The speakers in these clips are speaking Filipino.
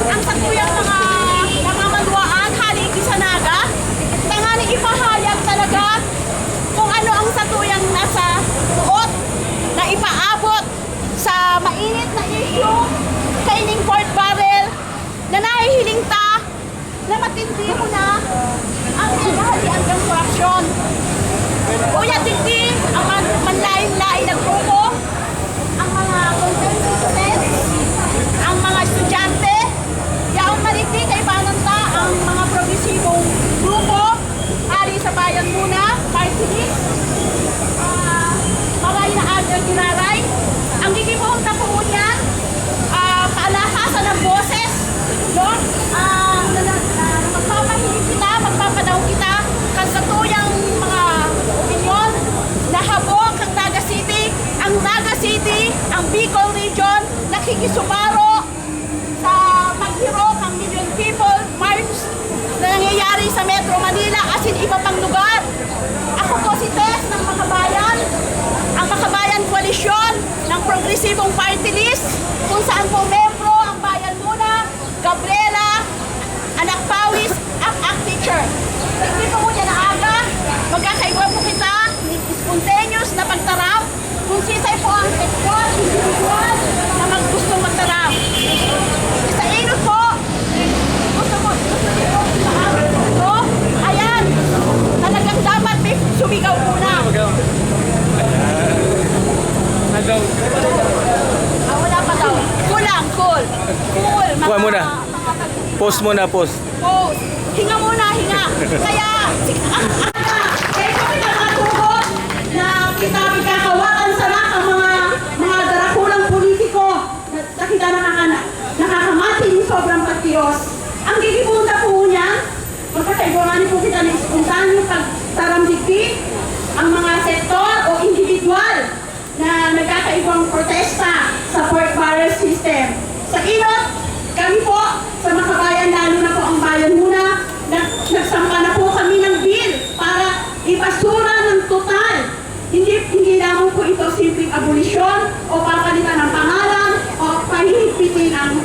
ang satuyang mga namamalwaan, haling Kisanaga, tanganing ipahayag talaga kung ano ang satuyang nasa buot na ipaabot sa mainit na issue kaining Port Barrel na nahihiling ta na matindi mo na ang pinahalian ng korupsyon. Kuya tindi ang manlain-lain ng grupo, ang mga content students, ang mga estudyante, yaong maliti kay Bananta ang mga progresibong grupo, ari sa bayan muna, party list, maray na agad ginaray. Ang gigibuhong tapuun niyan, kaalahasan ng boses, no? Magpapahilig kita, magpapadaw kita, kan sa tuyang mga opinion, nahabok ang Naga City, ang Bicol Region, nakikisumaro sa paghirok ng million people march na nangyayari sa Metro Manila as in iba pang lugar. Ako po si Tess ng Makabayan, ang Makabayan Koalisyon ng Progresibong Party List, kung saan po membro ang Bayan Muna, Gabriela, Anak Pawis, ang teacher. Hindi po mo niya na aga, magkakaigwa po kita, spontaneous na pagtarap, kung sisay po ang sektor, individual, na gustong magtarap. Sa inot po, gusto mo ito, ayan, talagang dapat may sumigaw muna. Wala pa daw. Kulang, cool. Cool. Kuha muna. Post muna, post. Post. Hinga muna, hinga. Kaya, kaya kami nakatugot na kita magkakawakan sa ang mga darakulang politiko na kita nakakamati ng sobrang patios. Ang gigipunta po niya, magkakaigwamani po kita ng spontan yung pagtaramdikti ang mga sektor o individual na nagkakaibang protesta sa Port Barrel system. Sa inot, kami po sa Makabayan, lalo na po ang Bayan Muna, nagsampa na po kami ng bill para ipasura ng total. Hindi lamang po ito simpleng abolisyon o papalitan ng pangalan o pahihigpitin ang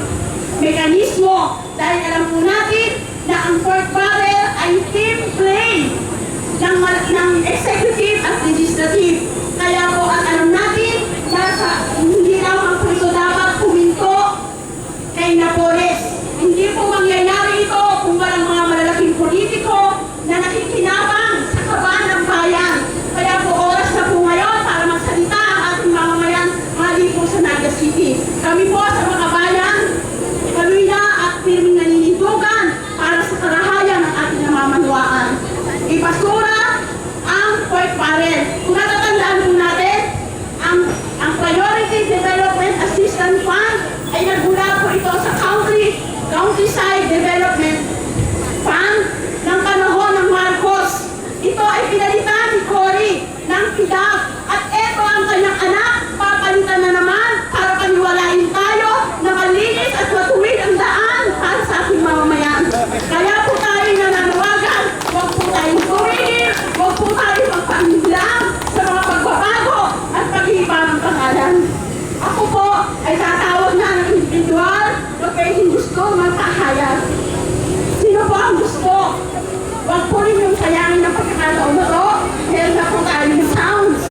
mekanismo. Dahil alam po natin na ang Port Barrel ay team play ng executive at legislative. Kaya po at alam natin na hindi lamang po ito dapat puminto kay na po